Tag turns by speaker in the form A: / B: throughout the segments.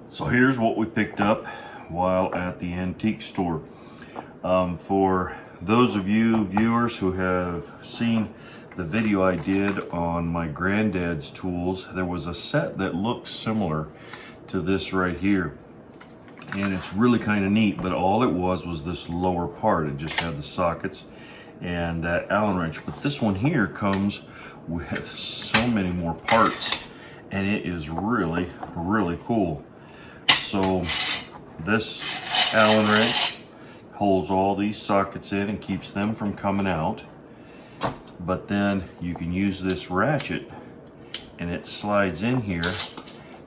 A: So here's what we picked up while at the antique store. For those of you viewers who have seen the video I did on my granddad's tools, there was a set that looks similar to this right here. And it's really kind of neat, but all it was this lower part. It just had the sockets and that Allen wrench. But this one here comes with so many more parts, and it is really, really cool. So this Allen wrench holds all these sockets in and keeps them from coming out. But then you can use this ratchet and it slides in here.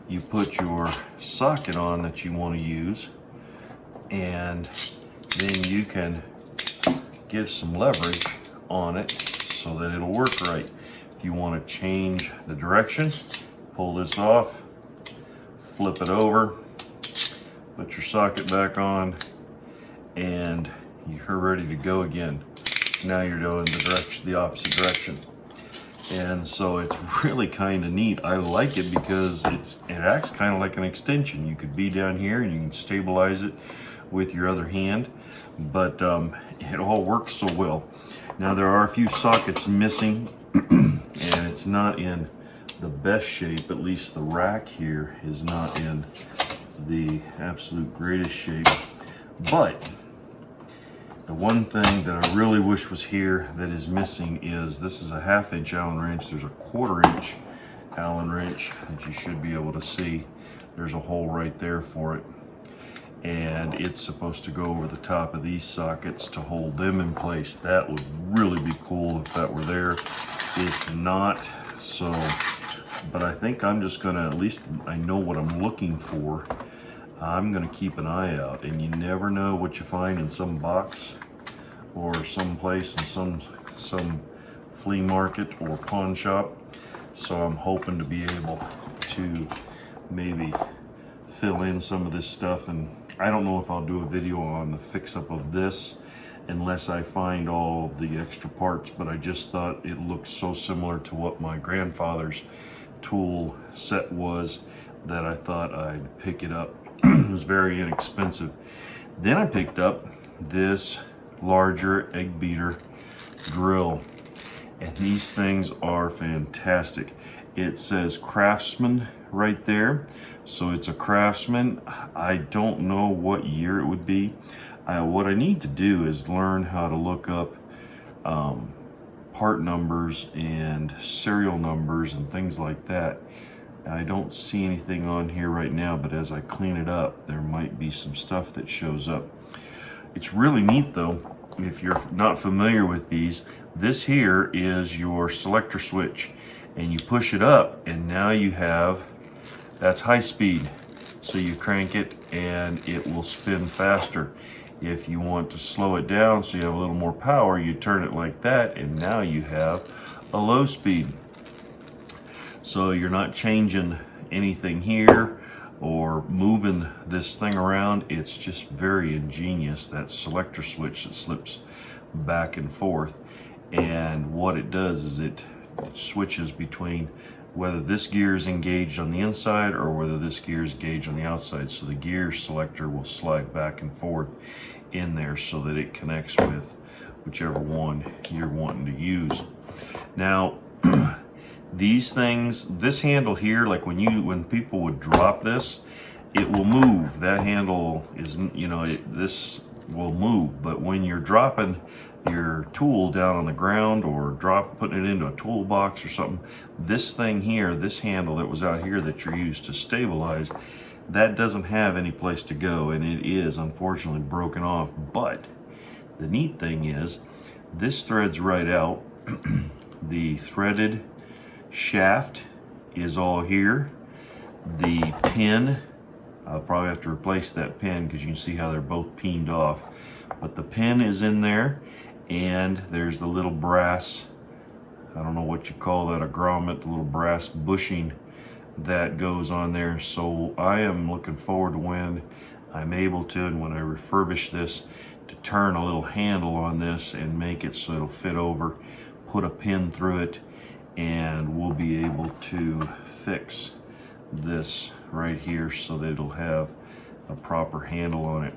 A: You put your socket on that you want to use, and then you can give some leverage on it so that it'll work right. If you want to change the direction, pull this off, flip it over, put your socket back on, and you're ready to go again. Now you're going the opposite direction. And so it's really kind of neat. I like it because it acts kind of like an extension. You could be down here and you can stabilize it with your other hand, but it all works so well. Now there are a few sockets missing and it's not in the best shape. At least the rack here is not in the absolute greatest shape. But the one thing that I really wish was here that is missing is this is a 1/2 inch Allen wrench. There's a 1/4 inch Allen wrench that you should be able to see. There's a hole right there for it. And it's supposed to go over the top of these sockets to hold them in place. That would really be cool if that were there. It's not, so, but I think I'm just gonna, at least I know what I'm looking for. I'm gonna keep an eye out, and you never know what you find in some box or some place in some flea market or pawn shop. So I'm hoping to be able to maybe fill in some of this stuff, and I don't know if I'll do a video on the fix up of this unless I find all the extra parts, but I just thought it looked so similar to what my grandfather's tool set was that I thought I'd pick it up. It was very inexpensive. Then I picked up this larger egg beater drill, and these things are fantastic. It says Craftsman right there, so it's a Craftsman. I don't know what year it would be. What I need to do is learn how to look up part numbers and serial numbers and things like that. I don't see anything on here right now, but as I clean it up, there might be some stuff that shows up. It's really neat though. If you're not familiar with these, this here is your selector switch, and you push it up and now you have, that's high speed. So you crank it and it will spin faster. If you want to slow it down so you have a little more power, you turn it like that and now you have a low speed. So you're not changing anything here or moving this thing around. It's just very ingenious, that selector switch that slips back and forth. And what it does is it switches between whether this gear is engaged on the inside or whether this gear is engaged on the outside. So the gear selector will slide back and forth in there so that it connects with whichever one you're wanting to use. Now, these things, this handle here, like when people would drop this, it will move. That handle isn't, this will move. But when you're dropping your tool down on the ground or putting it into a toolbox or something, this thing here, this handle that was out here that you're used to stabilize, that doesn't have any place to go, and it is unfortunately broken off. But the neat thing is this threads right out. The threaded shaft is all here. The pin, I'll probably have to replace that pin because you can see how they're both peened off, but the pin is in there. And there's the little brass, I don't know what you call that, a grommet, the little brass bushing that goes on there. So I am looking forward to when I'm able to, and when I refurbish this, to turn a little handle on this and make it so it'll fit over, put a pin through it, and we'll be able to fix this right here so that it'll have a proper handle on it.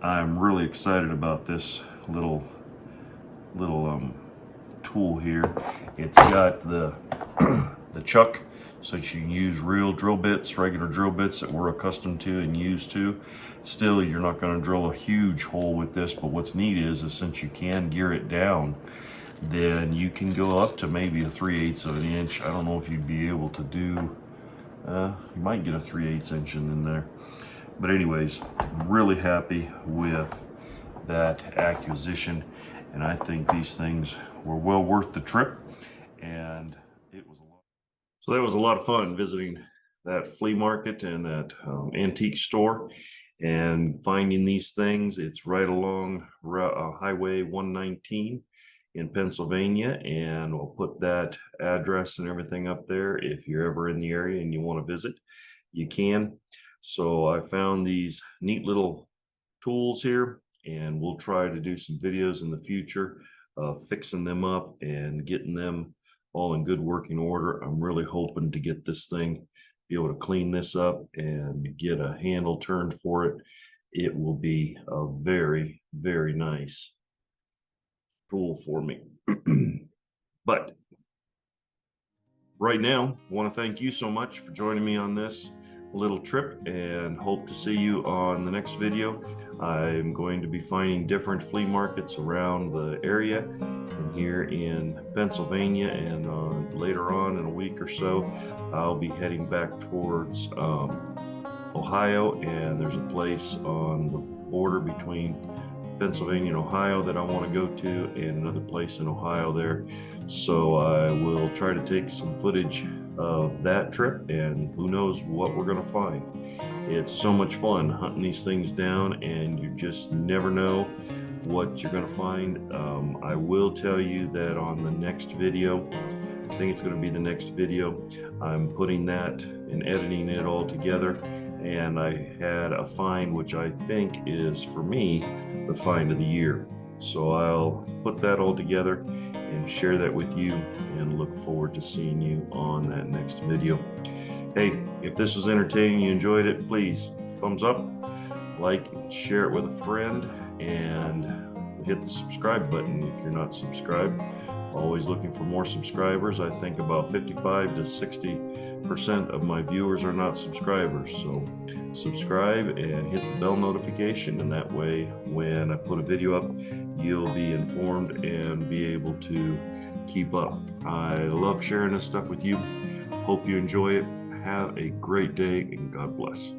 A: I'm really excited about this little tool here. It's got the chuck so that you can use real drill bits, regular drill bits that we're accustomed to and used to. Still, you're not going to drill a huge hole with this, but what's neat is since you can gear it down, then you can go up to maybe a 3/8 of an inch. I don't know if you'd be able to do, you might get a 3/8 inch in there. But anyways, I'm really happy with that acquisition, and I think these things were well worth the trip, and it was a lot. So that was a lot of fun visiting that flea market and that antique store and finding these things. It's right along Highway 119 in Pennsylvania, and we'll put that address and everything up there. If you're ever in the area and you want to visit, you can. So I found these neat little tools here, and we'll try to do some videos in the future of fixing them up and getting them all in good working order. I'm really hoping to get this thing, be able to clean this up and get a handle turned for it. It will be a very, very nice tool for me. But right now, I want to thank you so much for joining me on this little trip, and hope to see you on the next video. I'm going to be finding different flea markets around the area and here in Pennsylvania, and later on in a week or so I'll be heading back towards Ohio, and there's a place on the border between Pennsylvania and Ohio that I want to go to, and another place in Ohio there. So I will try to take some footage of that trip, and who knows what we're going to find. It's so much fun hunting these things down, and you just never know what you're going to find. I will tell you that on the next video, I think it's going to be the next video, I'm putting that and editing it all together, and I had a find which I think is, for me, the find of the year. So I'll put that all together and share that with you, and look forward to seeing you on that next video. Hey, if this was entertaining, you enjoyed it, please thumbs up, like, share it with a friend, and hit the subscribe button if you're not subscribed. Always looking for more subscribers. I think about 55 to 60% of my viewers are not subscribers. So subscribe and hit the bell notification, and that way when I put a video up, you'll be informed and be able to keep up. I love sharing this stuff with you. Hope you enjoy it. Have a great day, and God bless.